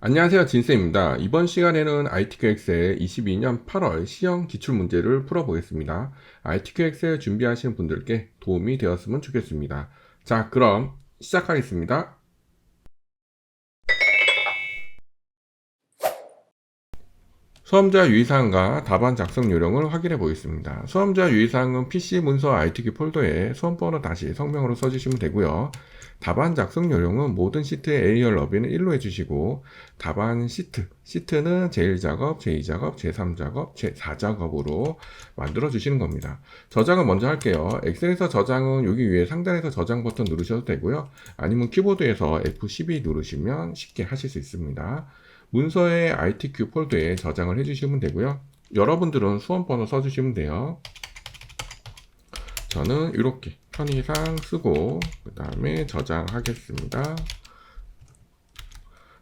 안녕하세요, 진쌤입니다. 이번 시간에는 ITQ 엑셀 22년 8월 시형 기출문제를 풀어보겠습니다. ITQ 엑셀 준비하시는 분들께 도움이 되었으면 좋겠습니다. 자, 그럼 시작하겠습니다. 수험자 유의사항과 답안 작성 요령을 확인해 보겠습니다. 수험자 유의사항은 PC 문서 ITQ 폴더에 수험번호 다시 성명으로 써주시면 되고요. 답안 작성 요령은 모든 시트의 A열 너비는 1로 해주시고 답안 시트는 제1작업, 제2작업, 제3작업, 제4작업으로 만들어 주시는 겁니다. 저장을 먼저 할게요. 엑셀에서 저장은 여기 위에 상단에서 저장 버튼 누르셔도 되고요. 아니면 키보드에서 F12 누르시면 쉽게 하실 수 있습니다. 문서의 ITQ 폴더에 저장을 해주시면 되고요. 여러분들은 수험번호 써주시면 돼요. 저는 이렇게 편의상 쓰고 그 다음에 저장하겠습니다.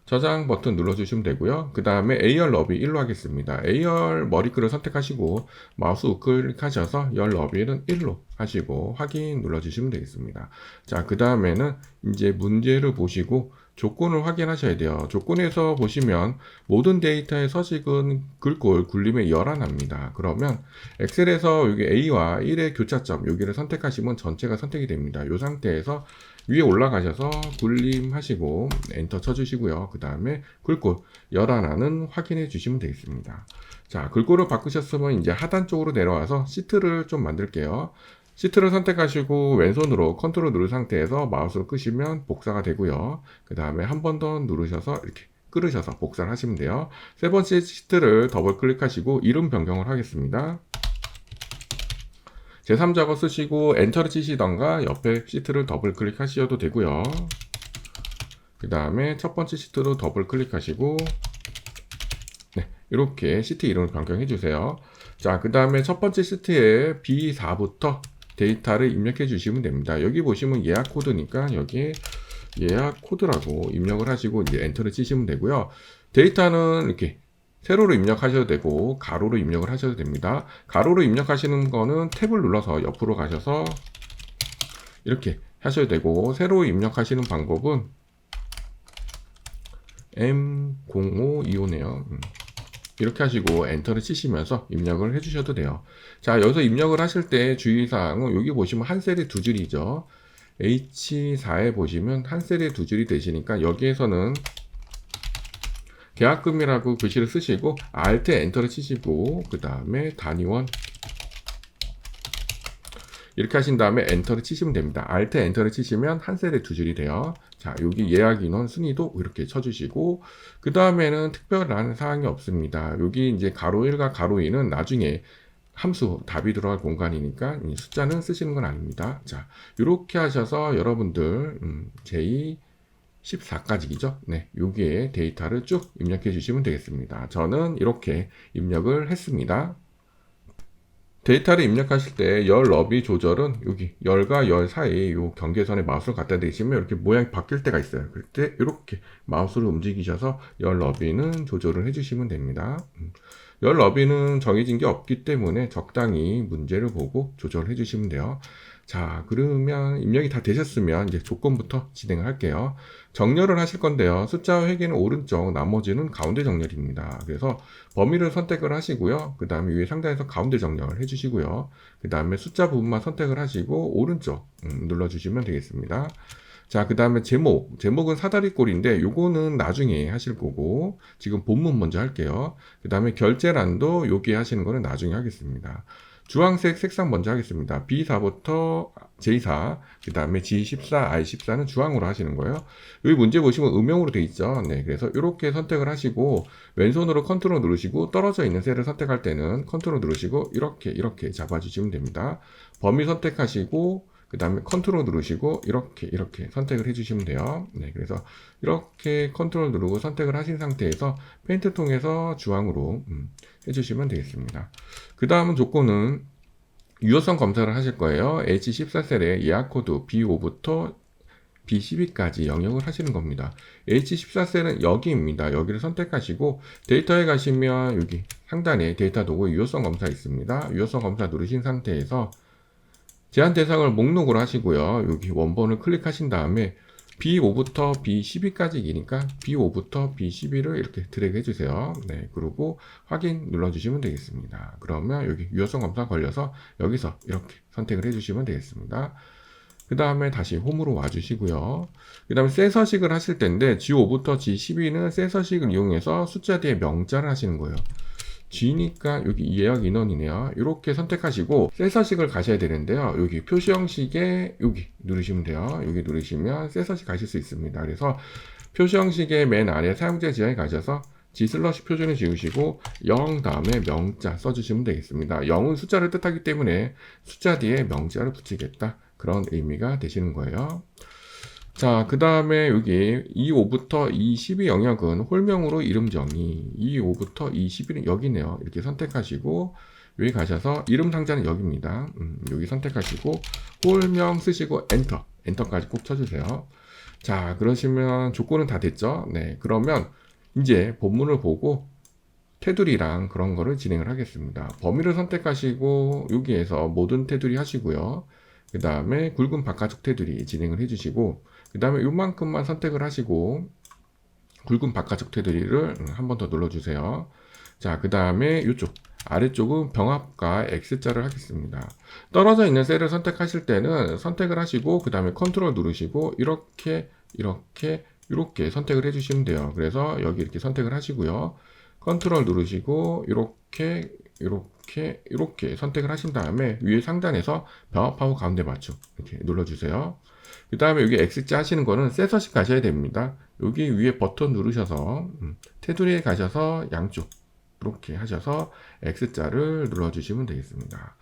저장 버튼 눌러주시면 되고요. 그 다음에 A열 너비 1로 하겠습니다. A열 머리글을 선택하시고 마우스 우클릭하셔서 열 너비는 1로 하시고 확인 눌러주시면 되겠습니다. 자, 그 다음에는 이제 문제를 보시고 조건을 확인하셔야 돼요. 조건에서 보시면 모든 데이터의 서식은 글꼴 굴림에 열하나입니다. 그러면 엑셀에서 여기 A와 1의 교차점 여기를 선택하시면 전체가 선택이 됩니다. 이 상태에서 위에 올라가셔서 굴림하시고 엔터 쳐주시고요. 그 다음에 글꼴 열하나는 확인해 주시면 되겠습니다. 자, 글꼴을 바꾸셨으면 이제 하단 쪽으로 내려와서 시트를 좀 만들게요. 시트를 선택하시고 왼손으로 컨트롤 누른 상태에서 마우스를 끄시면 복사가 되고요. 그 다음에 한 번 더 누르셔서 이렇게 끌으셔서 복사를 하시면 돼요. 세 번째 시트를 더블 클릭하시고 이름 변경을 하겠습니다. 제3작업 쓰시고 엔터를 치시던가 옆에 시트를 더블 클릭하셔도 되고요. 그 다음에 첫 번째 시트로 더블 클릭하시고 네, 이렇게 시트 이름을 변경해 주세요. 자, 그 다음에 첫 번째 시트에 B4부터 데이터를 입력해 주시면 됩니다. 여기 보시면 예약 코드니까 여기에 예약 코드라고 입력을 하시고 이제 엔터를 치시면 되고요. 데이터는 이렇게 세로로 입력하셔도 되고 가로로 입력을 하셔도 됩니다. 가로로 입력하시는 거는 탭을 눌러서 옆으로 가셔서 이렇게 하셔도 되고 세로로 입력하시는 방법은 M0525네요. 이렇게 하시고 엔터를 치시면서 입력을 해주셔도 돼요. 자, 여기서 입력을 하실 때 주의사항은 여기 보시면 한 셀에 두 줄이죠. H4에 보시면 한 셀에 두 줄이 되시니까 여기에서는 계약금이라고 글씨를 쓰시고 Alt 엔터를 치시고 그 다음에 단위원 이렇게 하신 다음에 엔터를 치시면 됩니다. Alt 엔터를 치시면 한 셀에 두 줄이 돼요. 자, 여기 예약 인원 순위도 이렇게 쳐주시고 그 다음에는 특별한 사항이 없습니다. 여기 이제 가로 1과 가로 2는 나중에 함수 답이 들어갈 공간이니까 숫자는 쓰시는 건 아닙니다. 자, 이렇게 하셔서 여러분들 제2 14까지죠. 네, 여기에 데이터를 쭉 입력해 주시면 되겠습니다. 저는 이렇게 입력을 했습니다. 데이터를 입력하실 때 열 너비 조절은 여기 열과 열 사이 이 경계선에 마우스를 갖다 대시면 이렇게 모양이 바뀔 때가 있어요. 그럴 때 이렇게 마우스를 움직이셔서 열 너비는 조절을 해주시면 됩니다. 열 너비는 정해진 게 없기 때문에 적당히 문제를 보고 조절해 주시면 돼요. 자, 그러면 입력이 다 되셨으면 이제 조건부터 진행을 할게요. 정렬을 하실 건데요. 숫자 회계는 오른쪽, 나머지는 가운데 정렬입니다. 그래서 범위를 선택을 하시고요. 그 다음에 위에 상단에서 가운데 정렬을 해주시고요. 그 다음에 숫자 부분만 선택을 하시고 오른쪽 눌러주시면 되겠습니다. 자, 그 다음에 제목은 사다리꼴인데 요거는 나중에 하실 거고 지금 본문 먼저 할게요. 그 다음에 결제란도 여기 하시는 거는 나중에 하겠습니다. 주황색 색상 먼저 하겠습니다. B4부터 J4, 그 다음에 G14, I14는 주황으로 하시는 거예요. 여기 문제 보시면 음영으로 돼 있죠. 네, 그래서 이렇게 선택을 하시고 왼손으로 컨트롤 누르시고 떨어져 있는 셀을 선택할 때는 컨트롤 누르시고 이렇게 잡아주시면 됩니다. 범위 선택하시고 그 다음에 컨트롤 누르시고 이렇게 선택을 해주시면 돼요. 네, 그래서 이렇게 컨트롤 누르고 선택을 하신 상태에서 페인트 통해서 주황으로 해주시면 되겠습니다. 그 다음은 조건은 유효성 검사를 하실 거예요. H14셀에 예약 코드 B5부터 B12까지 영역을 하시는 겁니다. H14셀은 여기입니다. 여기를 선택하시고 데이터에 가시면 여기 상단에 데이터 도구 유효성 검사 있습니다. 유효성 검사 누르신 상태에서 제한 대상을 목록으로 하시고요. 여기 원본을 클릭하신 다음에 B5부터 B12까지 기니까 B5부터 B12를 이렇게 드래그 해주세요. 네, 그리고 확인 눌러주시면 되겠습니다. 그러면 여기 유효성 검사 걸려서 여기서 이렇게 선택을 해주시면 되겠습니다. 그 다음에 다시 홈으로 와주시고요. 그 다음에 새 서식을 하실 텐데 G5부터 G12는 새 서식을 이용해서 숫자 뒤에 명자를 하시는 거예요. G니까 여기 예약 인원이네요. 이렇게 선택하시고 새 서식을 가셔야 되는데요. 여기 표시 형식에 여기 누르시면 돼요. 여기 누르시면 새 서식 가실 수 있습니다. 그래서 표시 형식의 맨 아래 사용자 지하에 가셔서 G 슬러시 표준을 지우시고 0 다음에 명자 써주시면 되겠습니다. 0은 숫자를 뜻하기 때문에 숫자 뒤에 명자를 붙이겠다. 그런 의미가 되시는 거예요. 자, 그 다음에 여기 25부터 22 영역은 홀명으로 이름 정의, 25부터 21은 여기네요. 이렇게 선택하시고 여기 가셔서 이름 상자는 여기입니다. 여기 선택하시고 홀명 쓰시고 엔터까지 꼭 쳐주세요. 자, 그러시면 조건은 다 됐죠? 네, 그러면 이제 본문을 보고 테두리랑 그런 거를 진행을 하겠습니다. 범위를 선택하시고 여기에서 모든 테두리 하시고요. 그 다음에 굵은 바깥쪽 테두리 진행을 해주시고 그 다음에 요만큼만 선택을 하시고 굵은 바깥쪽 테두리를 한 번 더 눌러주세요. 자, 그 다음에 이쪽 아래쪽은 병합과 X자를 하겠습니다. 떨어져 있는 셀을 선택하실 때는 선택을 하시고 그 다음에 컨트롤 누르시고 이렇게 선택을 해주시면 돼요. 그래서 여기 이렇게 선택을 하시고요. 컨트롤 누르시고 이렇게 선택을 하신 다음에 위에 상단에서 병합하고 가운데 맞춤 이렇게 눌러주세요. 그 다음에 여기 X자 하시는 거는 새 서식 가셔야 됩니다. 여기 위에 버튼 누르셔서 테두리에 가셔서 양쪽 이렇게 하셔서 X자를 눌러주시면 되겠습니다.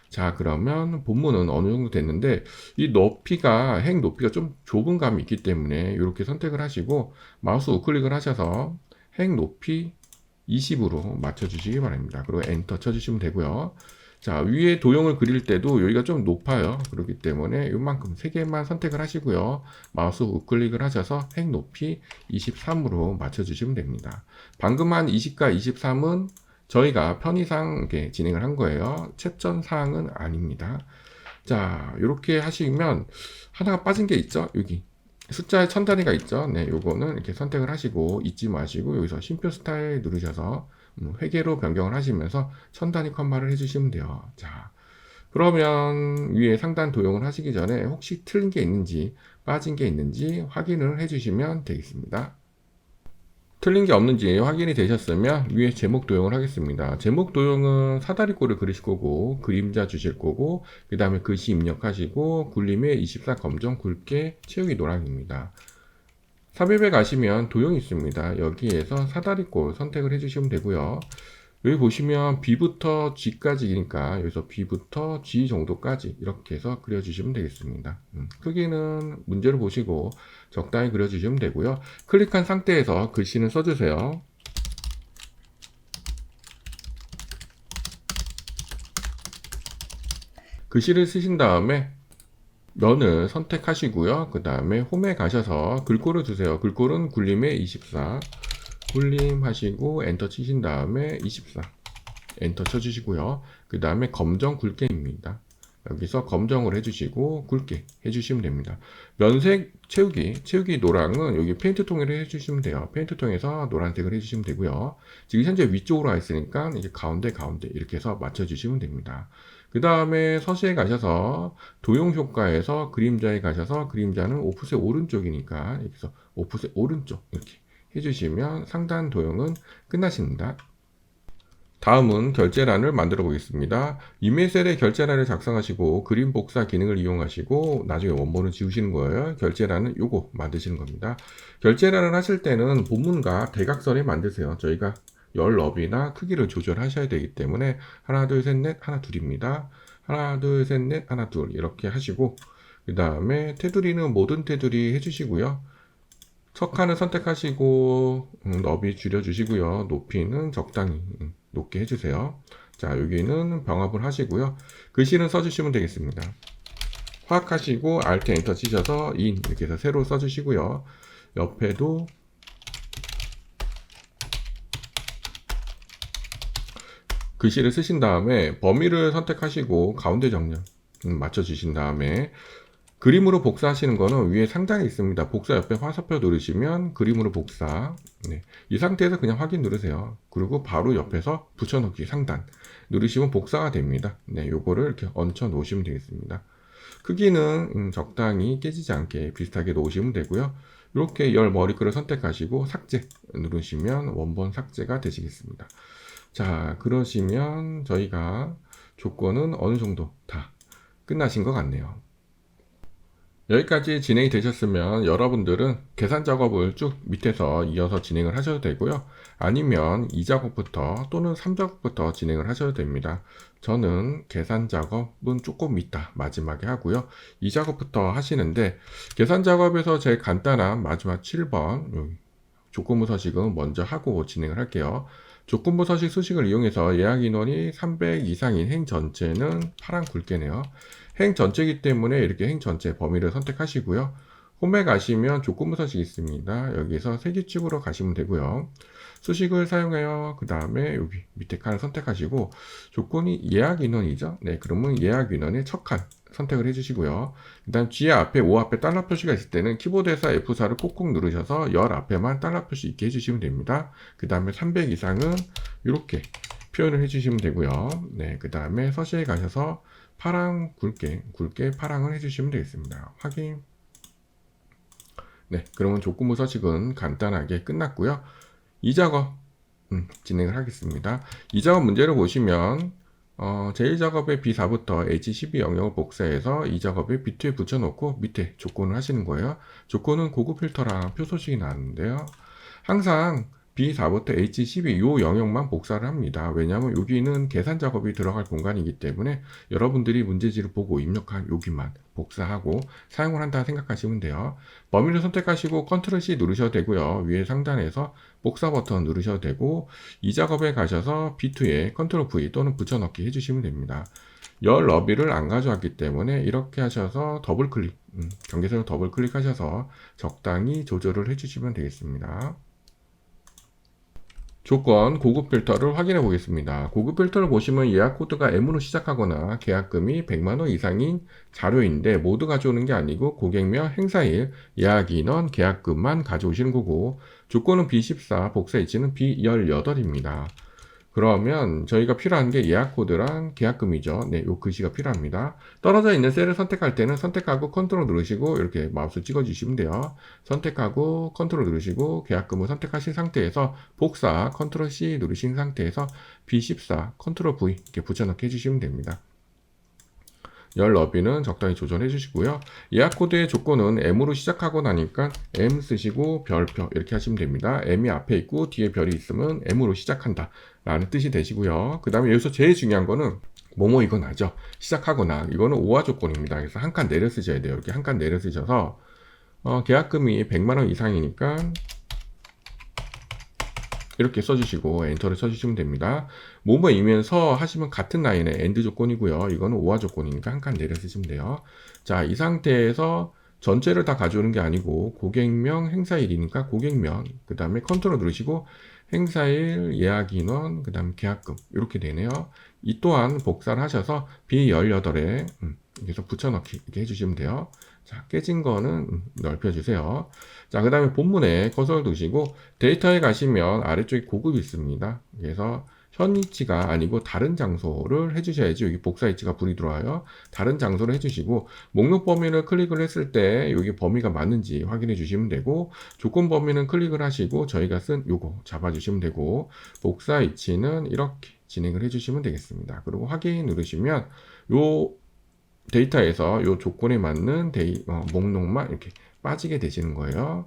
자, 그러면 본문은 어느 정도 됐는데 이 높이가 행 높이가 좀 좁은 감이 있기 때문에 이렇게 선택을 하시고 마우스 우클릭을 하셔서 행 높이 20으로 맞춰주시기 바랍니다. 그리고 엔터 쳐주시면 되고요. 자, 위에 도형을 그릴 때도 여기가 좀 높아요. 그렇기 때문에 이만큼 3개만 선택을 하시고요. 마우스 우클릭을 하셔서 행 높이 23으로 맞춰주시면 됩니다. 방금 한 20과 23은 저희가 편의상 진행을 한 거예요. 채점 사항은 아닙니다. 자, 이렇게 하시면 하나가 빠진 게 있죠? 여기. 숫자에 천 단위가 있죠. 네, 요거는 이렇게 선택을 하시고 잊지 마시고 여기서 쉼표 스타일 누르셔서 회계로 변경을 하시면서 천 단위 컴마를 해주시면 돼요. 자, 그러면 위에 상단 도형을 하시기 전에 혹시 틀린 게 있는지 빠진 게 있는지 확인을 해주시면 되겠습니다. 틀린 게 없는지 확인이 되셨으면 위에 제목 도형을 하겠습니다. 제목 도형은 사다리꼴을 그리실 거고 그림자 주실 거고 그 다음에 글씨 입력하시고 굴림에 24 검정 굵게 채우기 노랑입니다. 삽입에 가시면 도형이 있습니다. 여기에서 사다리꼴 선택을 해주시면 되고요. 여기 보시면 B부터 G까지니까 여기서 B부터 G 정도까지 이렇게 해서 그려주시면 되겠습니다. 크기는 문제를 보시고 적당히 그려주시면 되고요. 클릭한 상태에서 글씨는 써주세요. 글씨를 쓰신 다음에 면을 선택하시고요. 그 다음에 홈에 가셔서 글꼴을 주세요. 글꼴은 굴림에 24 굴림 하시고 엔터 치신 다음에 24 엔터 쳐주시고요. 그 다음에 검정 굵게입니다. 여기서 검정을 해주시고 굵게 해주시면 됩니다. 면색 채우기 노랑은 여기 페인트 통으로 해주시면 돼요. 페인트 통에서 노란색을 해주시면 되고요. 지금 현재 위쪽으로 와 있으니까 이제 가운데 이렇게 해서 맞춰주시면 됩니다. 그 다음에 서시에 가셔서 도형 효과에서 그림자에 가셔서 그림자는 오프셋 오른쪽이니까 여기서 오프셋 오른쪽 이렇게 해주시면 상단 도형은 끝나십니다. 다음은 결제란을 만들어 보겠습니다. 이메일셀에 결제란을 작성하시고 그림 복사 기능을 이용하시고 나중에 원본을 지우시는 거예요. 결제란은 요거 만드시는 겁니다. 결제란을 하실 때는 본문과 대각선에 만드세요. 저희가 열 너비나 크기를 조절하셔야 되기 때문에 하나 둘 셋 넷 하나 둘입니다. 하나 둘 셋 넷 하나 둘 이렇게 하시고 그 다음에 테두리는 모든 테두리 해주시고요. 첫 칸을 선택하시고 너비 줄여주시고요. 높이는 적당히 높게 해주세요. 자, 여기는 병합을 하시고요. 글씨는 써주시면 되겠습니다. 화학하시고 Alt 엔터 치셔서 인 이렇게 해서 세로 써주시고요. 옆에도 글씨를 쓰신 다음에 범위를 선택하시고 가운데 정렬 맞춰주신 다음에 그림으로 복사하시는 거는 위에 상단에 있습니다. 복사 옆에 화살표 누르시면 그림으로 복사. 네. 이 상태에서 그냥 확인 누르세요. 그리고 바로 옆에서 붙여넣기 상단 누르시면 복사가 됩니다. 네, 요거를 이렇게 얹혀 놓으시면 되겠습니다. 크기는 적당히 깨지지 않게 비슷하게 놓으시면 되고요. 이렇게 열 머리글을 선택하시고 삭제 누르시면 원본 삭제가 되시겠습니다. 자, 그러시면 저희가 조건은 어느 정도 다 끝나신 것 같네요. 여기까지 진행이 되셨으면 여러분들은 계산 작업을 쭉 밑에서 이어서 진행을 하셔도 되고요. 아니면 2작업부터 또는 3작업부터 진행을 하셔도 됩니다. 저는 계산 작업은 조금 이따 마지막에 하고요. 2작업부터 하시는데 계산 작업에서 제일 간단한 마지막 7번 조건부 서식은 먼저 하고 진행을 할게요. 조건부 서식 수식을 이용해서 예약 인원이 300 이상인 행 전체는 파란 굵게네요. 행 전체이기 때문에 이렇게 행 전체 범위를 선택하시고요. 홈에 가시면 조건부 서식이 있습니다. 여기서 세기축으로 가시면 되고요. 수식을 사용하여 그 다음에 여기 밑에 칸을 선택하시고 조건이 예약 인원이죠. 네, 그러면 예약 인원의 첫 칸 선택을 해주시고요. 그 다음 G 앞에 O 앞에 달러 표시가 있을 때는 키보드에서 F4를 꾹꾹 누르셔서 열 앞에만 달러 표시 있게 해주시면 됩니다. 그 다음에 300 이상은 이렇게 표현을 해주시면 되고요. 네, 그 다음에 서식에 가셔서 파랑 굵게 파랑을 해주시면 되겠습니다. 확인. 네, 그러면 조건부 서식은 간단하게 끝났고요. 이 작업 진행을 하겠습니다. 이 작업 문제를 보시면 제1작업의 B4부터 H12 영역을 복사해서 이 작업에 B2에 붙여놓고 밑에 조건을 하시는 거예요. 조건은 고급 필터랑 표 소식이 나왔는데요. 항상 B4부터 H12 요 영역만 복사를 합니다. 왜냐하면 여기는 계산 작업이 들어갈 공간이기 때문에 여러분들이 문제지를 보고 입력한 여기만 복사하고 사용을 한다 생각하시면 돼요. 범위를 선택하시고 Ctrl C 누르셔도 되고요. 위에 상단에서 복사 버튼 누르셔도 되고 이 작업에 가셔서 B2에 Ctrl V 또는 붙여넣기 해주시면 됩니다. 열 너비를 안 가져왔기 때문에 이렇게 하셔서 더블 클릭, 경계선을 더블 클릭하셔서 적당히 조절을 해주시면 되겠습니다. 조건 고급 필터를 확인해 보겠습니다. 고급 필터를 보시면 예약 코드가 M으로 시작하거나 계약금이 100만원 이상인 자료인데 모두 가져오는 게 아니고 고객명, 행사일, 예약 인원, 계약금만 가져오시는 거고 조건은 B14, 복사 위치는 B18입니다. 그러면 저희가 필요한 게 예약 코드랑 계약금이죠. 네, 요 글씨가 필요합니다. 떨어져 있는 셀을 선택할 때는 선택하고 컨트롤 누르시고 이렇게 마우스 찍어 주시면 돼요. 선택하고 컨트롤 누르시고 계약금을 선택하신 상태에서 복사 컨트롤 C 누르신 상태에서 B14 컨트롤 V 이렇게 붙여넣기 해주시면 됩니다. 열 너비는 적당히 조절해 주시고요. 예약 코드의 조건은 M으로 시작하고 나니까 M 쓰시고 별표 이렇게 하시면 됩니다. M이 앞에 있고 뒤에 별이 있으면 M으로 시작한다 라는 뜻이 되시고요. 그 다음에 여기서 제일 중요한 거는 뭐뭐 이거나죠. 시작하거나 이거는 오화 조건입니다. 그래서 한 칸 내려 쓰셔야 돼요. 이렇게 한 칸 내려 쓰셔서 계약금이 100만원 이상이니까 이렇게 써주시고 엔터를 쳐주시면 됩니다. 뭐뭐이면서 하시면 같은 라인에 엔드 조건이고요. 이거는 오화 조건이니까 한 칸 내려 쓰시면 돼요. 자, 이 상태에서 전체를 다 가져오는 게 아니고 고객명 행사일이니까 고객명 그 다음에 컨트롤 누르시고 행사일 예약 인원 그 다음에 계약금 이렇게 되네요. 이 또한 복사를 하셔서 B18에 계속 붙여넣기 이렇게 해주시면 돼요. 자, 깨진 거는 넓혀주세요. 자, 그 다음에 본문에 커서를 두시고 데이터에 가시면 아래쪽에 고급이 있습니다. 그래서 현 위치가 아니고 다른 장소를 해주셔야지 여기 복사 위치가 불이 들어와요. 다른 장소를 해주시고 목록 범위를 클릭을 했을 때 여기 범위가 맞는지 확인해 주시면 되고 조건 범위는 클릭을 하시고 저희가 쓴 요거 잡아주시면 되고 복사 위치는 이렇게 진행을 해주시면 되겠습니다. 그리고 확인 누르시면 요 데이터에서 요 조건에 맞는 목록만 이렇게 빠지게 되시는 거예요.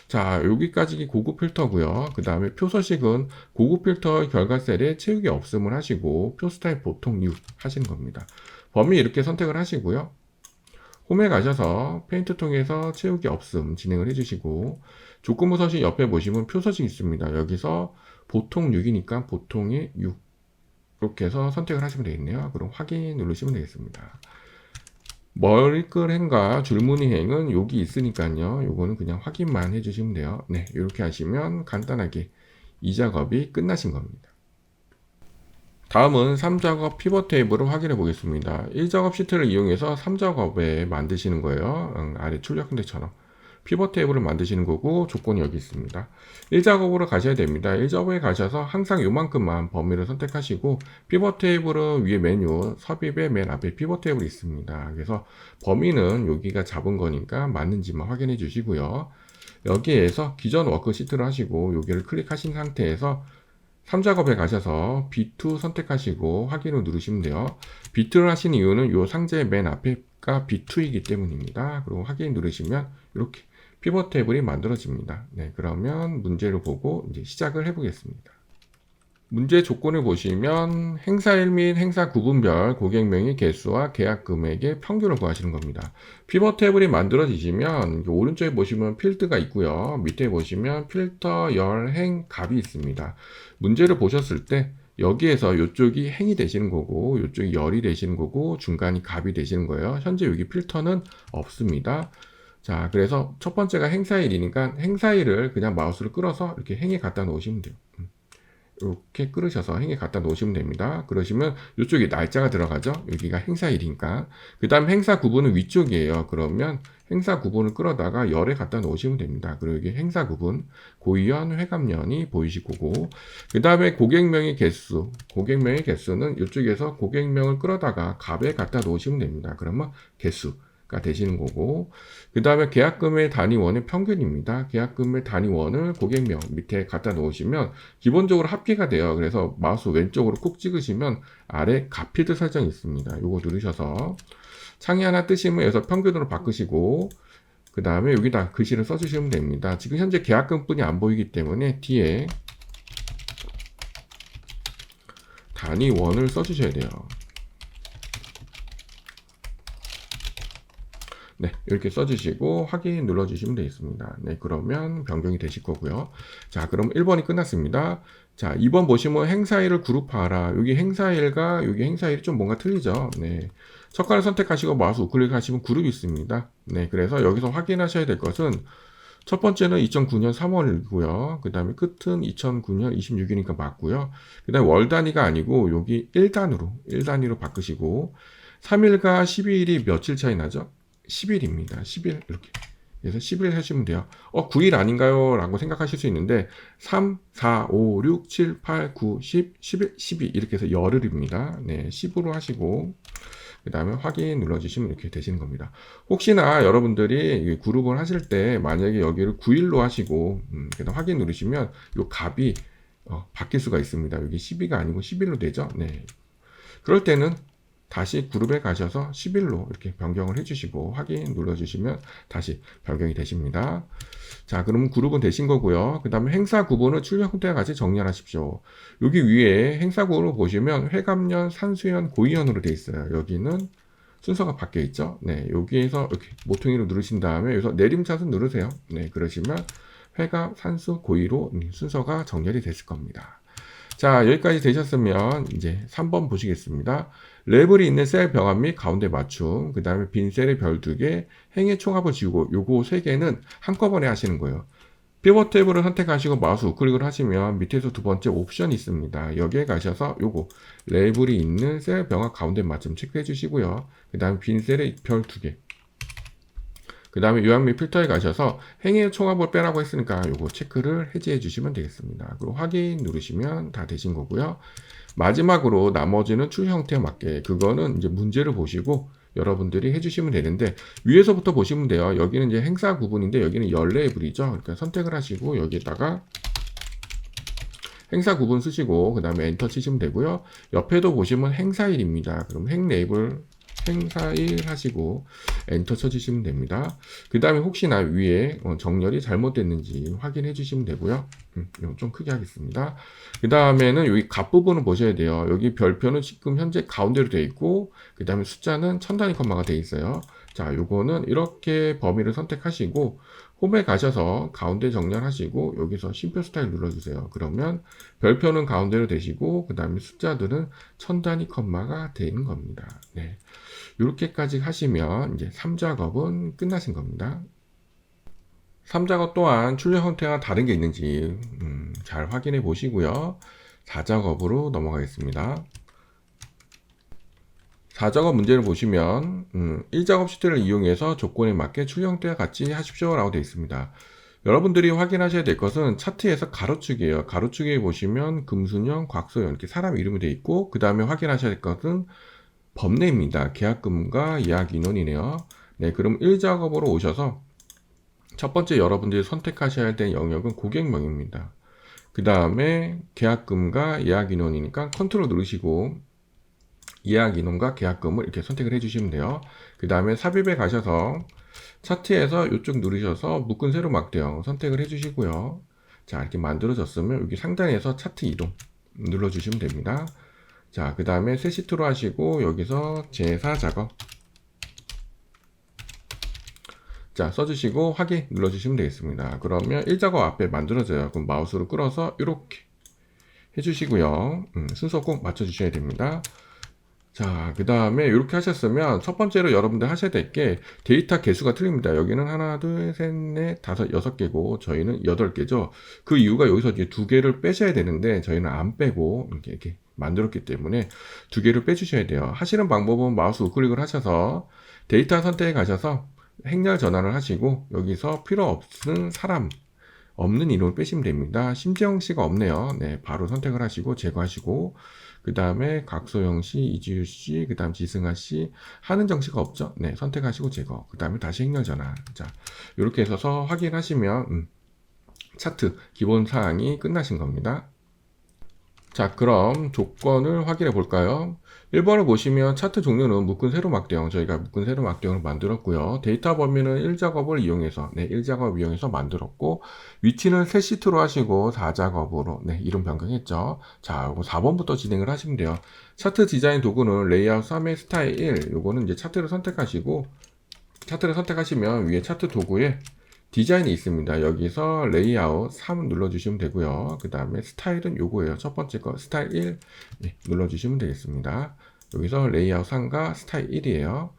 자, 여기까지 고급 필터고요. 그 다음에 표 서식은 고급 필터 결과 셀에 채우기 없음을 하시고 표 스타일 보통 6 하시는 겁니다. 범위 이렇게 선택을 하시고요. 홈에 가셔서 페인트 통해서 채우기 없음 진행을 해주시고 조건부 서식 옆에 보시면 표 서식 있습니다. 여기서 보통 6이니까 보통이 6 이렇게 해서 선택을 하시면 되겠네요. 그럼 확인 누르시면 되겠습니다. 머리글 행과 줄무늬 행은 여기 있으니까요. 요거는 그냥 확인만 해주시면 돼요. 네, 이렇게 하시면 간단하게 이 작업이 끝나신 겁니다. 다음은 3작업 피벗 테이블을 확인해 보겠습니다. 1작업 시트를 이용해서 3작업에 만드시는 거예요. 아래 출력 형태처럼. 피벗 테이블을 만드시는 거고 조건이 여기 있습니다. 1작업으로 가셔야 됩니다. 1작업에 가셔서 항상 요만큼만 범위를 선택하시고 피벗 테이블은 위에 메뉴 삽입의 맨 앞에 피벗 테이블이 있습니다. 그래서 범위는 여기가 잡은 거니까 맞는지만 확인해 주시고요. 여기에서 기존 워크시트를 하시고 여기를 클릭하신 상태에서 3작업에 가셔서 B2 선택하시고 확인을 누르시면 돼요. B2를 하신 이유는 이 상자의 맨 앞에가 B2이기 때문입니다. 그리고 확인 누르시면 이렇게 피벗 테이블이 만들어집니다. 네, 그러면 문제를 보고 이제 시작을 해보겠습니다. 문제 조건을 보시면 행사일 및 행사 구분별 고객명의 개수와 계약 금액의 평균을 구하시는 겁니다. 피벗 테이블이 만들어지시면 오른쪽에 보시면 필드가 있고요. 밑에 보시면 필터, 열, 행, 값이 있습니다. 문제를 보셨을 때 여기에서 이쪽이 행이 되시는 거고 이쪽이 열이 되시는 거고 중간이 값이 되시는 거예요. 현재 여기 필터는 없습니다. 자, 그래서 첫 번째가 행사일이니까 행사일을 그냥 마우스를 끌어서 이렇게 행에 갖다 놓으시면 돼요. 이렇게 끌으셔서 행에 갖다 놓으시면 됩니다. 그러시면 이쪽에 날짜가 들어가죠. 여기가 행사일이니까. 그 다음 행사 구분은 위쪽이에요. 그러면 행사 구분을 끌어다가 열에 갖다 놓으시면 됩니다. 그리고 여기 행사 구분, 고위원, 회감년이 보이실 거고, 그 다음에 고객명의 개수, 고객명의 개수는 이쪽에서 고객명을 끌어다가 값에 갖다 놓으시면 됩니다. 그러면 개수가 되시는 거고, 그 다음에 계약금의 단위원의 평균입니다. 계약금의 단위원을 고객명 밑에 갖다 놓으시면 기본적으로 합계가 돼요. 그래서 마우스 왼쪽으로 꾹 찍으시면 아래 값필드 설정이 있습니다. 이거 누르셔서 창이 하나 뜨시면 여기서 평균으로 바꾸시고 그 다음에 여기다 글씨를 써주시면 됩니다. 지금 현재 계약금뿐이 안 보이기 때문에 뒤에 단위원을 써주셔야 돼요. 네, 이렇게 써주시고 확인 눌러주시면 되겠습니다. 네, 그러면 변경이 되실 거고요. 자, 그럼 1번이 끝났습니다. 자, 2번 보시면 행사일을 그룹화하라. 여기 행사일과 여기 행사일이 좀 뭔가 틀리죠. 네, 첫 칸을 선택하시고 마우스 우클릭 하시면 그룹이 있습니다. 네, 그래서 여기서 확인하셔야 될 것은 첫 번째는 2009년 3월이고요. 그 다음에 끝은 2009년 26일이니까 맞고요. 그 다음에 월 단위가 아니고 여기 1단위로 바꾸시고 3일과 12일이 며칠 차이 나죠? 10일입니다. 10일 이렇게. 그래서 10일 하시면 돼요. 9일 아닌가요? 라고 생각하실 수 있는데 3, 4, 5, 6, 7, 8, 9, 10, 11, 12 이렇게 해서 열흘입니다. 네, 10으로 하시고 그 다음에 확인 눌러주시면 이렇게 되시는 겁니다. 혹시나 여러분들이 그룹을 하실 때 만약에 여기를 9일로 하시고 그다음 확인 누르시면 이 값이 바뀔 수가 있습니다. 여기 12가 아니고 11로 되죠. 네. 그럴 때는 다시 그룹에 가셔서 10일로 이렇게 변경을 해주시고 확인 눌러주시면 다시 변경이 되십니다. 자, 그러면 그룹은 되신 거고요. 그 다음에 행사 구분을 출력 형태와 같이 정렬하십시오. 여기 위에 행사 구분을 보시면 회감년, 산수연, 고위연으로 되어 있어요. 여기는 순서가 바뀌어 있죠. 네, 여기에서 이렇게 모퉁이로 누르신 다음에 여기서 내림차순 누르세요. 네, 그러시면 회감, 산수, 고위로 순서가 정렬이 됐을 겁니다. 자, 여기까지 되셨으면 이제 3번 보시겠습니다. 레벨이 있는 셀 병합 및 가운데 맞춤, 그 다음에 빈 셀의 별 2개, 행의 총합을 지우고 요거 3개는 한꺼번에 하시는 거예요. 피벗 테이블을 선택하시고 마우스 우클릭을 하시면 밑에서 두 번째 옵션이 있습니다. 여기에 가셔서 요거 레벨이 있는 셀 병합 가운데 맞춤 체크해 주시고요. 그 다음에 빈 셀의 별 2개, 그 다음에 요약 및 필터에 가셔서 행의 총합을 빼라고 했으니까 요거 체크를 해제해 주시면 되겠습니다. 그리고 확인 누르시면 다 되신 거고요. 마지막으로 나머지는 출 형태에 맞게 그거는 이제 문제를 보시고 여러분들이 해주시면 되는데 위에서부터 보시면 돼요. 여기는 이제 행사 구분인데 여기는 열 레벨이죠. 그러니까 선택을 하시고 여기에다가 행사 구분 쓰시고 그 다음에 엔터 치시면 되고요. 옆에도 보시면 행사일입니다. 그럼 행 레벨 행사일 하시고 엔터 쳐주시면 됩니다. 그 다음에 혹시나 위에 정렬이 잘못됐는지 확인해 주시면 되고요. 좀 크게 하겠습니다. 그 다음에는 여기 값 부분을 보셔야 돼요. 여기 별표는 지금 현재 가운데로 되어 있고 그 다음에 숫자는 천 단위 컴마가 되어 있어요. 자, 요거는 이렇게 범위를 선택하시고 홈에 가셔서 가운데 정렬하시고 여기서 심표 스타일 눌러주세요. 그러면 별표는 가운데로 되시고 그 다음에 숫자들은 천 단위 컴마가 되는 겁니다. 네. 이렇게까지 하시면 이제 3작업은 끝나신 겁니다. 3작업 또한 출력 형태가 다른 게 있는지 잘 확인해 보시고요. 4작업으로 넘어가겠습니다. 4작업 문제를 보시면 1작업 시트를 이용해서 조건에 맞게 출력대와 같이 하십시오 라고 되어 있습니다. 여러분들이 확인하셔야 될 것은 차트에서 가로축이에요. 가로축에 보시면 금순영, 곽소영 이렇게 사람 이름이 되어 있고 그 다음에 확인하셔야 될 것은 법내입니다. 계약금과 예약 인원이네요. 네, 그럼 1작업으로 오셔서 첫 번째 여러분들이 선택하셔야 될 영역은 고객명입니다. 그 다음에 계약금과 예약 인원이니까 컨트롤 누르시고 예약 인원과 계약금을 이렇게 선택을 해주시면 돼요. 그 다음에 삽입에 가셔서 차트에서 이쪽 누르셔서 묶은 세로 막대형 선택을 해주시고요. 자, 이렇게 만들어졌으면 여기 상단에서 차트 이동 눌러주시면 됩니다. 자, 그 다음에 새 시트로 하시고 여기서 제사 작업 자, 써주시고 확인 눌러주시면 되겠습니다. 그러면 1작업 앞에 만들어져요. 그럼 마우스로 끌어서 이렇게 해주시고요. 순서 꼭 맞춰주셔야 됩니다. 자, 그 다음에 이렇게 하셨으면 첫 번째로 여러분들 하셔야 될 게 데이터 개수가 틀립니다. 여기는 하나, 둘, 셋, 넷, 다섯, 6개고 저희는 8개죠. 그 이유가 여기서 이제 2개를 빼셔야 되는데 저희는 안 빼고 이렇게 만들었기 때문에 2개를 빼주셔야 돼요. 하시는 방법은 마우스 우클릭을 하셔서 데이터 선택에 가셔서 행렬 전환을 하시고 여기서 필요 없는 사람 없는 인원을 빼시면 됩니다. 심재영 씨가 없네요. 네, 바로 선택을 하시고 제거하시고 그 다음에 각소영 씨, 이지유 씨, 그 다음 지승아 씨, 한은정 씨가 없죠? 네, 선택하시고 제거. 그 다음에 다시 행렬 전환. 자, 이렇게 해서 확인하시면 차트 기본 사항이 끝나신 겁니다. 자, 그럼 조건을 확인해 볼까요? 1번을 보시면 차트 종류는 묶은 세로 막대형, 저희가 묶은 세로 막대형을 만들었고요. 데이터 범위는 1작업을 이용해서, 1작업 이용해서 만들었고, 위치는 새 시트로 하시고 4작업으로, 이름 변경했죠. 자, 요거 4번부터 진행을 하시면 돼요. 차트 디자인 도구는 레이아웃 3의 스타일 1, 요거는 이제 차트를 선택하시고, 차트를 선택하시면 위에 차트 도구에 디자인이 있습니다. 여기서 레이아웃 3 눌러주시면 되고요. 그 다음에 스타일은 요거예요. 첫 번째 거 스타일 1 눌러주시면 되겠습니다. 여기서 레이아웃 3과 스타일 1이에요.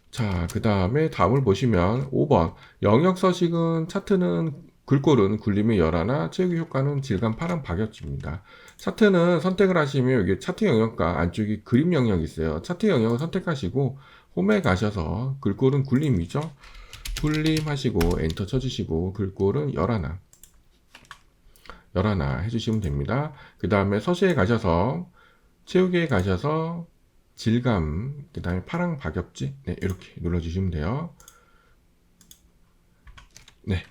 자, 그 다음에 다음을 보시면 5번 영역 서식은 차트는 글꼴은 굴림의 열하나 채우기 효과는 질감 파란 박엽지입니다. 차트는 선택을 하시면 여기 차트 영역과 안쪽에 그림 영역이 있어요. 차트 영역을 선택하시고 홈에 가셔서 글꼴은 굴림이죠. 굴림 하시고 엔터 쳐주시고 글꼴은 열하나 해주시면 됩니다. 그 다음에 서식에 가셔서 채우기에 가셔서 질감 그 다음에 파랑 박엽지 이렇게 눌러주시면 돼요.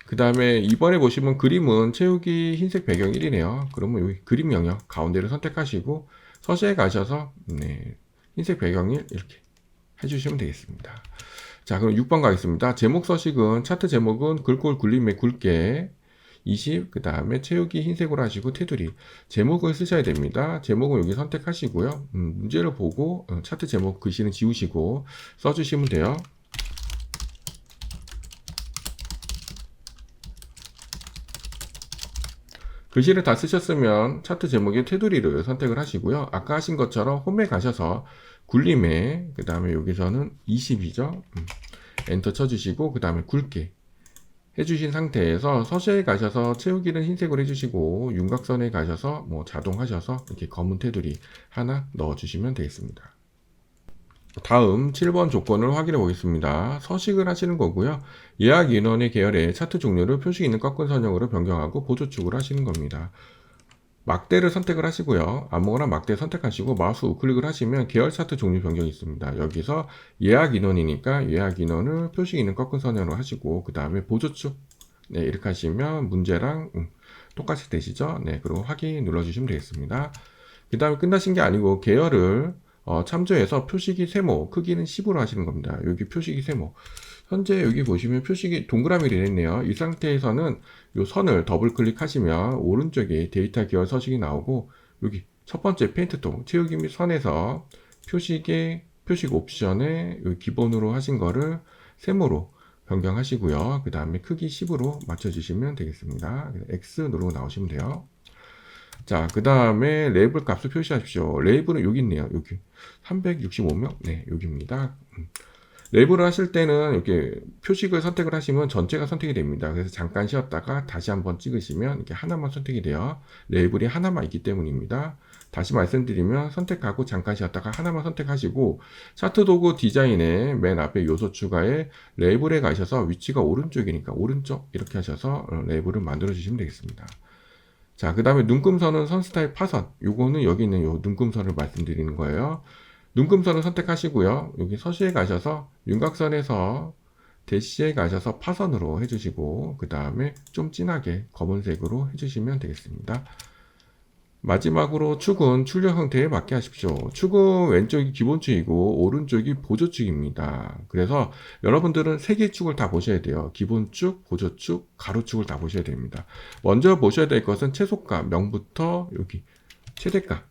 그 다음에 이번에 보시면 그림은 채우기 흰색 배경 1이네요. 그러면 여기 그림 영역 가운데를 선택하시고 서식에 가셔서 흰색 배경 1 이렇게 해주시면 되겠습니다. 자, 그럼 6번 가겠습니다. 제목 서식은 차트 제목은 글꼴 굴림의 굵게 20, 그 다음에 채우기 흰색으로 하시고 테두리 제목을 쓰셔야 됩니다. 제목은 여기 선택하시고요. 문제를 보고 차트 제목 글씨는 지우시고 써주시면 돼요. 글씨를 다 쓰셨으면 차트 제목의 테두리를 선택을 하시고요. 아까 하신 것처럼 홈에 가셔서 굴림에 그 다음에 여기서는 20이죠. 엔터 쳐주시고 그 다음에 굵게 해주신 상태에서 서식에 가셔서 채우기는 흰색으로 해주시고 윤곽선에 가셔서 자동 하셔서 이렇게 검은 테두리 하나 넣어주시면 되겠습니다. 다음 7번 조건을 확인해 보겠습니다. 서식을 하시는 거고요. 예약 인원의 계열에 차트 종류를 표시 있는 꺾은 선형으로 변경하고 보조축을 하시는 겁니다. 막대를 선택을 하시고요. 아무거나 막대 선택하시고 마우스 우클릭을 하시면 계열 차트 종류 변경이 있습니다. 여기서 예약 인원이니까 예약 인원을 표시 있는 꺾은 선형으로 하시고 그 다음에 보조축 이렇게 하시면 문제랑 똑같이 되시죠. 그리고 확인 눌러주시면 되겠습니다. 그 다음에 끝나신 게 아니고 계열을 참조해서 표시기 세모 크기는 10으로 하시는 겁니다. 여기 표시기 세모 현재 여기 보시면 표식이 동그라미로 되어 있네요. 이 상태에서는 이 선을 더블 클릭하시면 오른쪽에 데이터 계열 서식이 나오고 여기 첫 번째 페인트통 채우기 및 선에서 표식 옵션에 기본으로 하신 거를 세모로 변경하시고요. 그 다음에 크기 10으로 맞춰주시면 되겠습니다. X 누르고 나오시면 돼요. 자, 그 다음에 레이블 값을 표시하십시오. 레이블은 여기 있네요. 여기 365명? 여기입니다. 레이블을 하실 때는 이렇게 표식을 선택을 하시면 전체가 선택이 됩니다. 그래서 잠깐 쉬었다가 다시 한번 찍으시면 이렇게 하나만 선택이 돼요. 레이블이 하나만 있기 때문입니다. 다시 말씀드리면 선택하고 잠깐 쉬었다가 하나만 선택하시고 차트 도구 디자인의 맨 앞에 요소 추가에 레이블에 가셔서 위치가 오른쪽이니까 오른쪽 이렇게 하셔서 레이블을 만들어 주시면 되겠습니다. 자, 그 다음에 눈금선은 선 스타일 파선. 요거는 여기 있는 요 눈금선을 말씀드리는 거예요. 눈금선을 선택하시고요. 여기 서시에 가셔서 윤곽선에서 대시에 가셔서 파선으로 해주시고 그 다음에 좀 진하게 검은색으로 해주시면 되겠습니다. 마지막으로 축은 출력 형태에 맞게 하십시오. 축은 왼쪽이 기본축이고 오른쪽이 보조축입니다. 그래서 여러분들은 세 개의 축을 다 보셔야 돼요. 기본축, 보조축, 가로축을 다 보셔야 됩니다. 먼저 보셔야 될 것은 최소값, 0부터 여기 최대값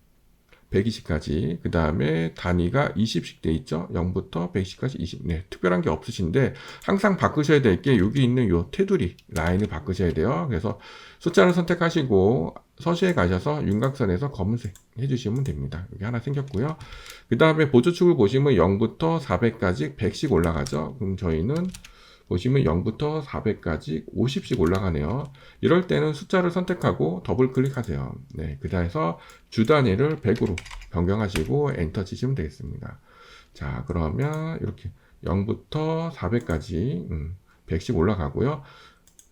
120까지, 그 다음에 단위가 20씩 돼 있죠. 0부터 120까지 20. 네, 특별한 게 없으신데 항상 바꾸셔야 될 게 여기 있는 요 테두리 라인을 바꾸셔야 돼요. 그래서 숫자를 선택하시고 서시에 가셔서 윤곽선에서 검은색 해주시면 됩니다. 여기 하나 생겼고요. 그 다음에 보조축을 보시면 0부터 400까지 100씩 올라가죠. 그럼 저희는 보시면 0부터 400까지 50씩 올라가네요. 이럴 때는 숫자를 선택하고 더블 클릭하세요. 네, 그다음에서 주 단위를 100으로 변경하시고 엔터 치시면 되겠습니다. 자, 그러면 이렇게 0부터 400까지 100씩 올라가고요.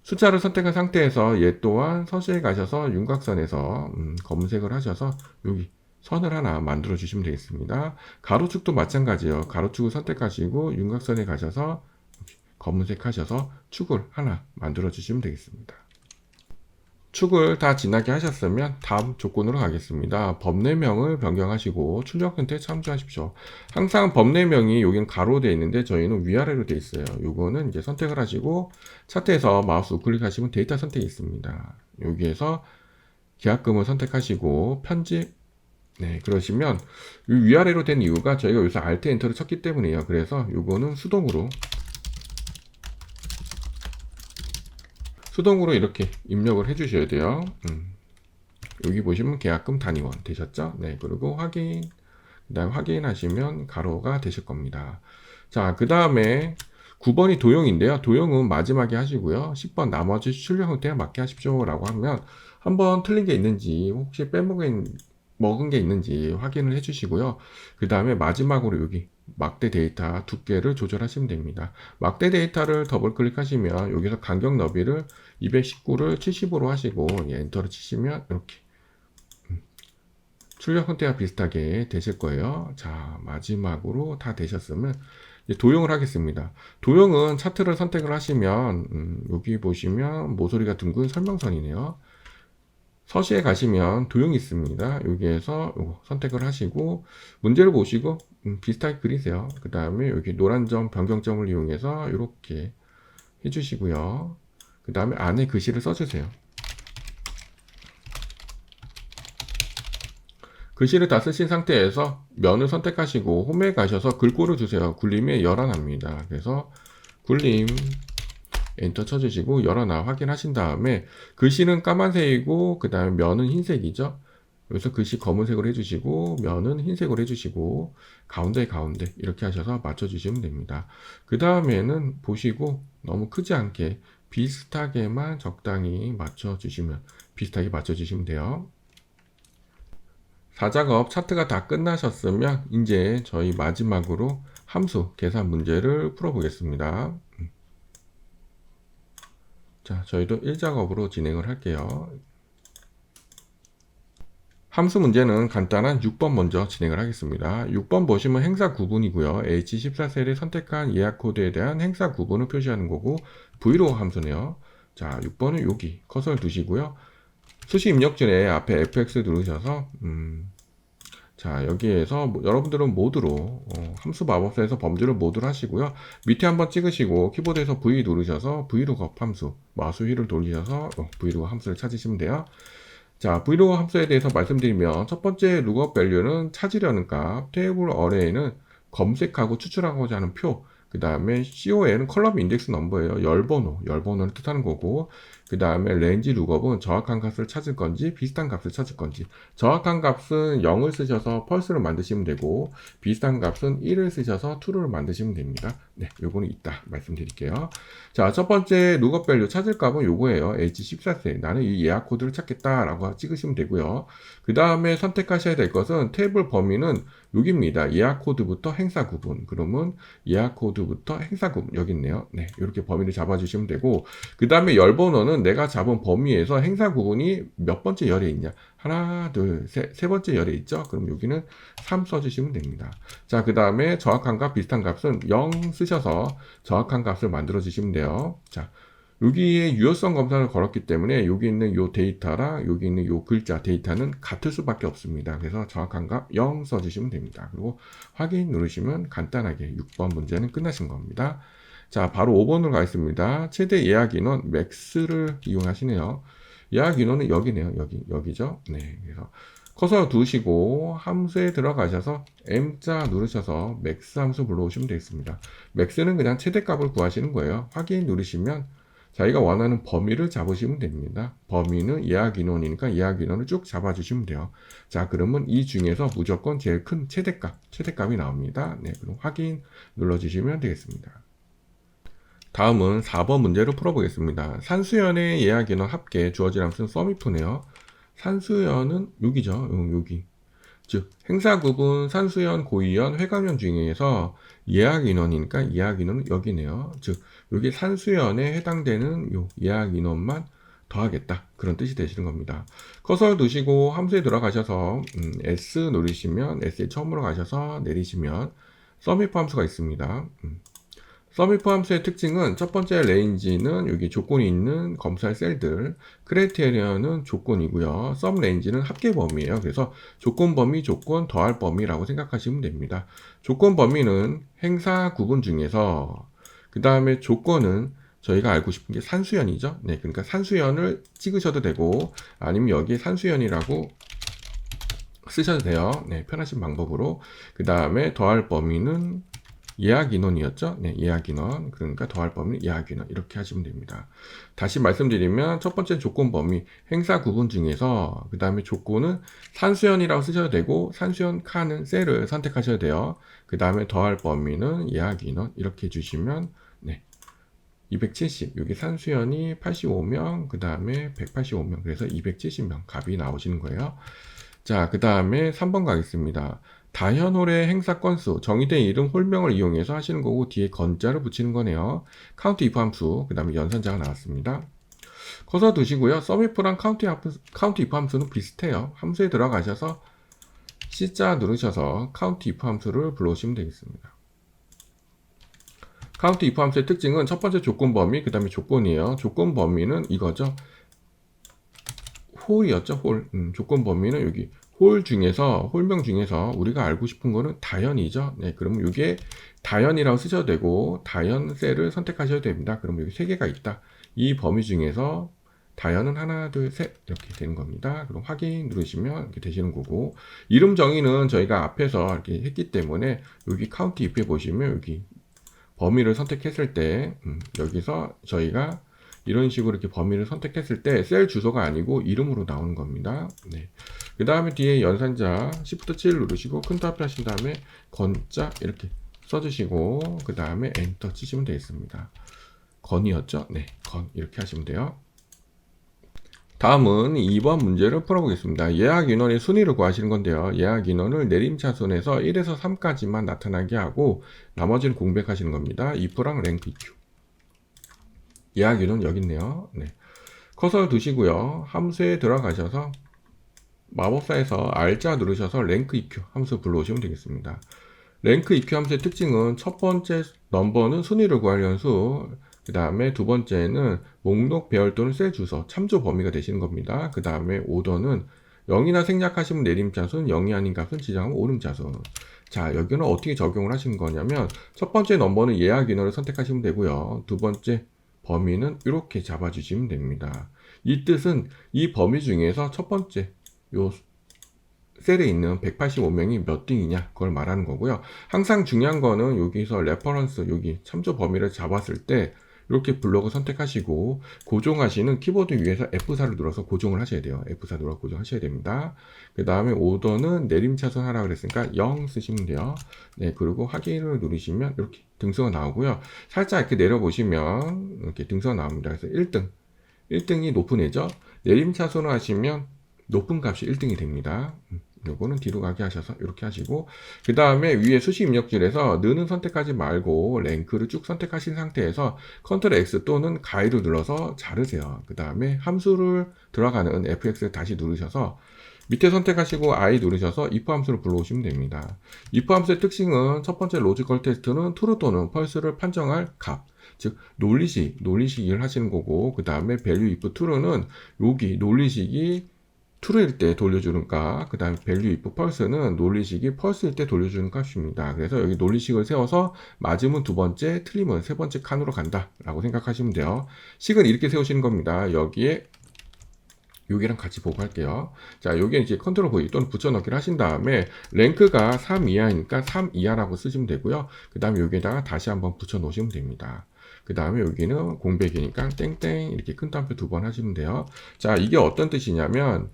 숫자를 선택한 상태에서 얘 또한 서시에 가셔서 윤곽선에서 검은색을 하셔서 여기 선을 하나 만들어 주시면 되겠습니다. 가로축도 마찬가지예요. 가로축을 선택하시고 윤곽선에 가셔서 검은색 하셔서 축을 하나 만들어 주시면 되겠습니다. 축을 다 지나게 하셨으면 다음 조건으로 가겠습니다. 법내명을 변경하시고 출력 형태 참조하십시오. 항상 법내명이 여기는 가로 되어 있는데 저희는 위아래로 되어 있어요. 요거는 이제 선택을 하시고 차트에서 마우스 우클릭하시면 데이터 선택이 있습니다. 여기에서 계약금을 선택하시고 편집, 네, 그러시면 위아래로 된 이유가 저희가 여기서 Alt 엔터를 쳤기 때문이에요. 그래서 요거는 수동으로 이렇게 입력을 해 주셔야 돼요. 여기 보시면 계약금 단위원 되셨죠? 네, 그리고 확인, 그 다음 확인하시면 가로가 되실 겁니다. 자, 그 다음에 9번이 도형인데요. 도형은 마지막에 하시고요. 10번 나머지 출력 형태에 맞게 하십시오 라고 하면 한번 틀린 게 있는지 혹시 먹은 게 있는지 확인을 해 주시고요. 그 다음에 마지막으로 여기 막대 데이터 두께를 조절하시면 됩니다. 막대 데이터를 더블 클릭하시면 여기서 간격 너비를 219를 70으로 하시고 엔터를 치시면 이렇게 출력 형태와 비슷하게 되실 거예요. 자, 마지막으로 다 되셨으면 이제 도형을 하겠습니다. 도형은 차트를 선택을 하시면 여기 보시면 모서리가 둥근 설명선이네요. 서시에 가시면 도형이 있습니다. 여기에서 선택을 하시고 문제를 보시고 비슷하게 그리세요. 그 다음에 여기 노란 점 변경점을 이용해서 이렇게 해주시고요. 그 다음에 안에 글씨를 써주세요. 글씨를 다 쓰신 상태에서 면을 선택하시고 홈에 가셔서 글꼴을 주세요. 굴림에 열어납니다. 그래서 굴림 엔터 쳐주시고 열어놔 확인하신 다음에 글씨는 까만색이고 그 다음에 면은 흰색이죠. 여기서 글씨 검은색으로 해주시고 면은 흰색으로 해주시고 가운데 이렇게 하셔서 맞춰주시면 됩니다. 그 다음에는 보시고 너무 크지 않게 비슷하게만 적당히 비슷하게 맞춰주시면 돼요. 4작업 차트가 다 끝나셨으면 이제 저희 마지막으로 함수 계산 문제를 풀어보겠습니다. 자, 저희도 1작업으로 진행을 할게요. 함수 문제는 간단한 6번 먼저 진행을 하겠습니다. 6번 보시면 행사 구분이고요. H14셀에 선택한 예약 코드에 대한 행사 구분을 표시하는 거고 브이로그 함수네요. 자, 6번은 여기 커서를 두시고요. 수식 입력 전에 앞에 FX 누르셔서 자, 여기에서 여러분들은 모드로 함수 마법사에서 범주를 모드로 하시고요. 밑에 한번 찍으시고 키보드에서 V 누르셔서 브이로그 함수 마우스 휠을 돌리셔서 브이로그 함수를 찾으시면 돼요. 자, 브이로그 함수에 대해서 말씀드리면 첫 번째 룩업 밸류는 찾으려는 값, 테이블 어레이는 검색하고 추출하고자 하는 표, 그 다음에 COL은 컬럼 인덱스 넘버예요. 열번호를 뜻하는 거고, 그 다음에 range lookup은 정확한 값을 찾을 건지 비슷한 값을 찾을 건지, 정확한 값은 0을 쓰셔서 펄스를 만드시면 되고 비슷한 값은 1을 쓰셔서 true를 만드시면 됩니다. 네, 요거는 이따 말씀드릴게요. 자, 첫 번째 lookup value 찾을 값은 요거예요. H14셀. 나는 이 예약 코드를 찾겠다라고 찍으시면 되고요. 그 다음에 선택하셔야 될 것은 테이블 범위는 여기입니다. 예약 코드부터 행사 구분. 그러면 예약 코드부터 행사 구분 여기 있네요. 네, 이렇게 범위를 잡아주시면 되고, 그 다음에 열 번호는 내가 잡은 범위에서 행사 구분이 몇 번째 열에 있냐. 하나, 둘, 셋, 세 번째 열에 있죠. 그럼 여기는 3 써주시면 됩니다. 자, 그 다음에 정확한 값, 비슷한 값은 0 쓰셔서 정확한 값을 만들어 주시면 돼요. 자, 여기에 유효성 검사를 걸었기 때문에 여기 있는 요 데이터랑 여기 있는 요 글자 데이터는 같을 수밖에 없습니다. 그래서 정확한 값 0 써주시면 됩니다. 그리고 확인 누르시면 간단하게 6번 문제는 끝나신 겁니다. 자, 바로 5번으로 가겠습니다. 최대 예약 인원 맥스를 이용하시네요. 예약 인원은 여기네요. 여기죠. 네, 그래서 커서 두시고 함수에 들어가셔서 M자 누르셔서 맥스 함수 불러오시면 되겠습니다. 맥스는 그냥 최대값을 구하시는 거예요. 확인 누르시면 자기가 원하는 범위를 잡으시면 됩니다. 범위는 예약 인원이니까 예약 인원을 쭉 잡아주시면 돼요. 자, 그러면 이 중에서 무조건 제일 큰 최대값이 나옵니다. 네, 그럼 확인 눌러주시면 되겠습니다. 다음은 4번 문제를 풀어보겠습니다. 산수연의 예약 인원 합계 주어진 함수는 sumif네요. 산수연은 여기죠. 여기. 즉 행사 구분, 산수연, 고이연, 회감연 중에서 예약 인원이니까 예약 인원은 여기네요. 즉 여기 산수연에 해당되는 요 예약 인원만 더하겠다. 그런 뜻이 되시는 겁니다. 커서 두시고 함수에 들어가셔서 S 누르시면 S에 처음으로 가셔서 내리시면 sumif 함수가 있습니다. sumif 함수의 특징은 첫 번째 range는 여기 조건이 있는 검사할 셀들, criteria는 조건이고요. sum range는 합계 범위예요. 그래서 조건 범위, 조건 더할 범위라고 생각하시면 됩니다. 조건 범위는 행사 구분 중에서 그 다음에 조건은 저희가 알고 싶은 게 산수연이죠. 네, 그러니까 산수연을 찍으셔도 되고 아니면 여기에 산수연이라고 쓰셔도 돼요. 네, 편하신 방법으로. 그 다음에 더할 범위는 예약 인원이었죠? 네, 예약 인원. 그러니까 더할 범위 예약 인원. 이렇게 하시면 됩니다. 다시 말씀드리면 첫 번째 조건 범위 행사 구분 중에서 그 다음에 조건은 산수연이라고 쓰셔도 되고 산수연 칸은 셀을 선택하셔야 돼요. 그 다음에 더할 범위는 예약 인원. 이렇게 해주시면 네, 270. 여기 산수연이 85명, 그 다음에 185명. 그래서 270명 값이 나오시는 거예요. 자, 그 다음에 3번 가겠습니다. 다현홀의 행사 건수, 정의된 이름 홀명을 이용해서 하시는 거고 뒤에 건자를 붙이는 거네요. 카운트 if 함수, 그 다음에 연산자가 나왔습니다. 커서 두시고요. sumif랑 카운트 if 함수는 비슷해요. 함수에 들어가셔서 C자 누르셔서 카운트 if 함수를 불러오시면 되겠습니다. 카운트 if 함수의 특징은 첫 번째 조건 범위, 그 다음에 조건이에요. 조건 범위는 이거죠. 홀이었죠, 홀. 조건 범위는 여기 홀 중에서, 홀명 중에서 우리가 알고 싶은 거는 다연이죠. 네, 그러면 이게 다연이라고 쓰셔도 되고, 다연 셀을 선택하셔도 됩니다. 그러면 여기 3개가 있다. 이 범위 중에서 다연은 하나, 둘, 셋 이렇게 되는 겁니다. 그럼 확인 누르시면 이렇게 되시는 거고, 이름 정의는 저희가 앞에서 이렇게 했기 때문에 여기 카운트 if에 보시면 여기 범위를 선택했을 때 여기서 저희가 이런 식으로 이렇게 범위를 선택했을 때 셀 주소가 아니고 이름으로 나오는 겁니다. 네. 그 다음에 뒤에 연산자 Shift 7 누르시고 큰 타입 하신 다음에 건자 이렇게 써주시고 그 다음에 엔터 치시면 되겠습니다. 건이었죠? 네, 건 이렇게 하시면 돼요. 다음은 2번 문제를 풀어보겠습니다. 예약 인원의 순위를 구하시는 건데요. 예약 인원을 내림차순에서 1에서 3까지만 나타나게 하고 나머지는 공백하시는 겁니다. if랑 rank eq. 예약 인원 여기 있네요. 네. 커서 두시고요. 함수에 들어가셔서 마법사에서 R자 누르셔서 rank eq 함수 불러오시면 되겠습니다. rank eq 함수의 특징은 첫 번째 넘버는 순위를 구하려는 수, 그 다음에 두 번째는 목록 배열 또는 셀 주소, 참조 범위가 되시는 겁니다. 그 다음에 오더는 0이나 생략하시면 내림차순, 0이 아닌 값은 지정하면 오름차순. 자, 여기는 어떻게 적용을 하시는 거냐면 첫 번째 넘버는 예약 인원을 선택하시면 되고요. 두 번째 범위는 이렇게 잡아주시면 됩니다. 이 뜻은 이 범위 중에서 첫 번째 요 셀에 있는 185명이 몇 등이냐 그걸 말하는 거고요. 항상 중요한 거는 여기서 레퍼런스 여기 참조 범위를 잡았을 때 이렇게 블록을 선택하시고 고정하시는 키보드 위에서 F4를 눌러서 고정을 하셔야 돼요. F4 눌러서 고정하셔야 됩니다. 그 다음에 오더는 내림차순 하라 그랬으니까 0 쓰시면 돼요. 네, 그리고 확인을 누르시면 이렇게 등수가 나오고요. 살짝 이렇게 내려보시면 이렇게 등수가 나옵니다. 그래서 1등이 높은 애죠. 내림차순을 하시면 높은 값이 1등이 됩니다. 요거는 뒤로 가게 하셔서 이렇게 하시고, 그 다음에 위에 수식 입력줄에서 느는 선택하지 말고 랭크를 쭉 선택하신 상태에서 컨트롤 X 또는 가위를 눌러서 자르세요. 그 다음에 함수를 들어가는 FX를 다시 누르셔서 밑에 선택하시고 I 누르셔서 if 함수를 불러오시면 됩니다. if 함수의 특징은 첫 번째 로지컬 테스트는 true 또는 false를 판정할 값, 즉 논리식을 하시는 거고, 그 다음에 value if true는 여기 논리식이 true일 때 돌려주는 값, 그 다음에 value if false는 논리식이 false일 때 돌려주는 값입니다. 그래서 여기 논리식을 세워서 맞으면 두 번째, 틀리면 세 번째 칸으로 간다 라고 생각하시면 돼요. 식은 이렇게 세우시는 겁니다. 여기에 여기랑 같이 보고 할게요. 자, 여기에 이제 컨트롤 V 또는 붙여넣기를 하신 다음에 랭크가 3 이하니까 3 이하라고 쓰시면 되고요. 그 다음에 여기에다가 다시 한번 붙여 놓으시면 됩니다. 그 다음에 여기는 공백이니까 땡땡 이렇게 큰 따옴표 2번 하시면 돼요. 자, 이게 어떤 뜻이냐면,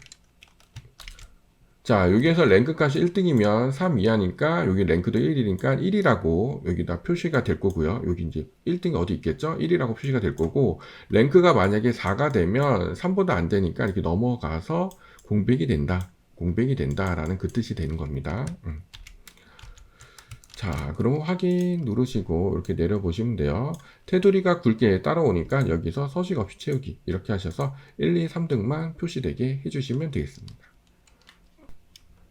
자, 여기에서 랭크 값이 1등이면 3 이하니까 여기 랭크도 1이니까 1이라고 여기다 표시가 될 거고요. 여기 이제 1등이 어디 있겠죠? 1이라고 표시가 될 거고, 랭크가 만약에 4가 되면 3보다 안 되니까 이렇게 넘어가서 공백이 된다라는 그 뜻이 되는 겁니다. 자, 그럼 확인 누르시고 이렇게 내려보시면 돼요. 테두리가 굵게 따라오니까 여기서 서식 없이 채우기 이렇게 하셔서 1, 2, 3등만 표시되게 해주시면 되겠습니다.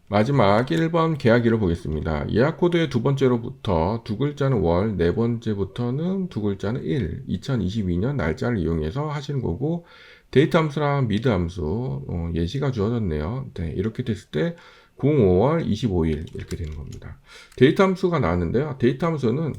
마지막 1번 계약일을 보겠습니다. 예약 코드의 두 번째로부터 두 글자는 월, 네 번째부터는 두 글자는 일, 2022년 날짜를 이용해서 하시는 거고, 데이트 함수랑 미드 함수 예시가 주어졌네요. 네, 이렇게 됐을 때 05월 25일 이렇게 되는 겁니다. 데이트 함수가 나왔는데요. 데이트 함수는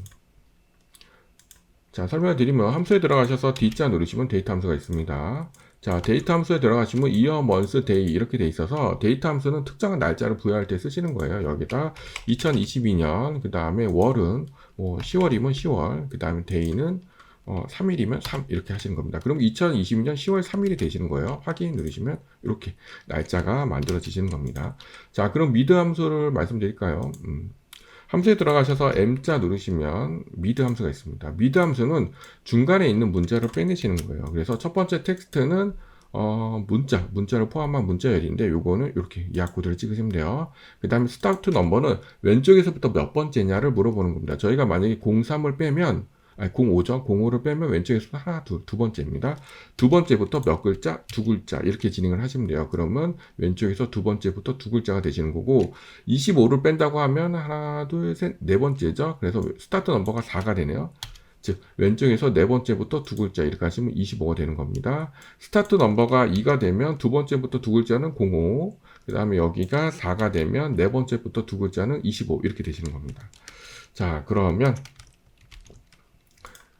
자, 설명을 드리면 함수에 들어가셔서 D자 누르시면 데이트 함수가 있습니다. 자, 데이트 함수에 들어가시면 year, month, day 이렇게 돼 있어서 데이트 함수는 특정한 날짜를 부여할 때 쓰시는 거예요. 여기다 2022년, 그 다음에 월은 10월이면 10월, 그 다음에 day는 3일이면 3 이렇게 하시는 겁니다. 그럼 2022년 10월 3일이 되시는 거예요. 확인 누르시면 이렇게 날짜가 만들어지시는 겁니다. 자, 그럼 미드 함수를 말씀드릴까요? 함수에 들어가셔서 M자 누르시면 미드 함수가 있습니다. 미드 함수는 중간에 있는 문자를 빼내시는 거예요. 그래서 첫 번째 텍스트는 문자를 포함한 문자열인데 요거는 이렇게 예약 코드를 찍으시면 돼요. 그 다음에 스타트 넘버는 왼쪽에서부터 몇 번째냐를 물어보는 겁니다. 저희가 만약에 03을 빼면 05죠. 05를 빼면 왼쪽에서 하나, 두 번째입니다. 두 번째부터 몇 글자, 두 글자 이렇게 진행을 하시면 돼요. 그러면 왼쪽에서 두 번째부터 두 글자가 되시는 거고, 25를 뺀다고 하면 하나, 둘, 셋, 네 번째죠. 그래서 스타트 넘버가 4가 되네요. 즉 왼쪽에서 네 번째부터 두 글자 이렇게 하시면 25가 되는 겁니다. 스타트 넘버가 2가 되면 두 번째부터 두 글자는 05, 그 다음에 여기가 4가 되면 네 번째부터 두 글자는 25 이렇게 되시는 겁니다. 자, 그러면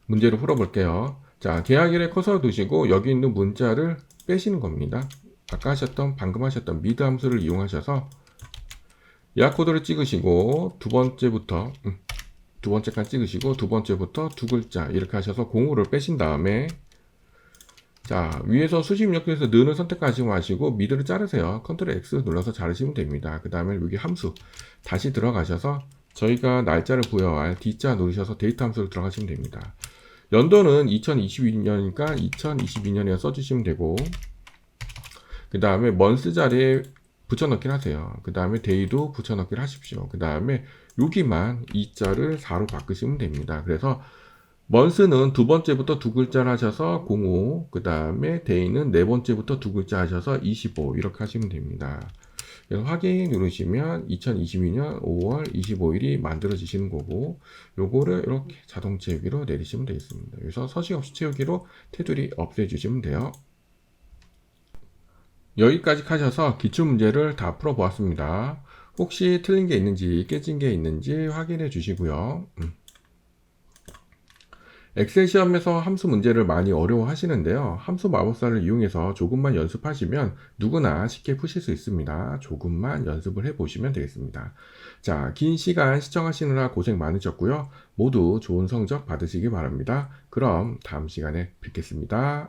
문제를 풀어볼게요. 자, 계약일에 커서 두시고 여기 있는 문자를 빼시는 겁니다. 아까 방금 하셨던 미드 함수를 이용하셔서 예약 코드를 찍으시고 두 번째부터 두 번째 칸 찍으시고 두 번째부터 두 글자 이렇게 하셔서 05를 빼신 다음에, 자, 위에서 수식 입력에서 느는 선택하지 마시고 미드를 자르세요. 컨트롤 X 눌러서 자르시면 됩니다. 그 다음에 여기 함수 다시 들어가셔서 저희가 날짜를 부여할 D자 누르셔서 데이트 함수를 들어가시면 됩니다. 연도는 2022년이니까 2022년에 써주시면 되고, 그 다음에 먼스 자리에 붙여넣기를 하세요. 그 다음에 데이도 붙여넣기를 하십시오. 그 다음에 여기만 2자를 4로 바꾸시면 됩니다. 그래서 먼스는 두 번째부터 두 글자를 하셔서 05, 그 다음에 데이는 네 번째부터 두 글자 하셔서 25 이렇게 하시면 됩니다. 그래서 확인 누르시면 2022년 5월 25일이 만들어지시는 거고, 요거를 이렇게 자동 채우기로 내리시면 되겠습니다. 여기서 서식 없이 채우기로 테두리 없애주시면 돼요. 여기까지 하셔서 기출문제를 다 풀어보았습니다. 혹시 틀린 게 있는지 깨진 게 있는지 확인해 주시고요. 엑셀 시험에서 함수 문제를 많이 어려워하시는데요. 함수 마법사를 이용해서 조금만 연습하시면 누구나 쉽게 푸실 수 있습니다. 조금만 연습을 해보시면 되겠습니다. 자, 긴 시간 시청하시느라 고생 많으셨고요. 모두 좋은 성적 받으시기 바랍니다. 그럼 다음 시간에 뵙겠습니다.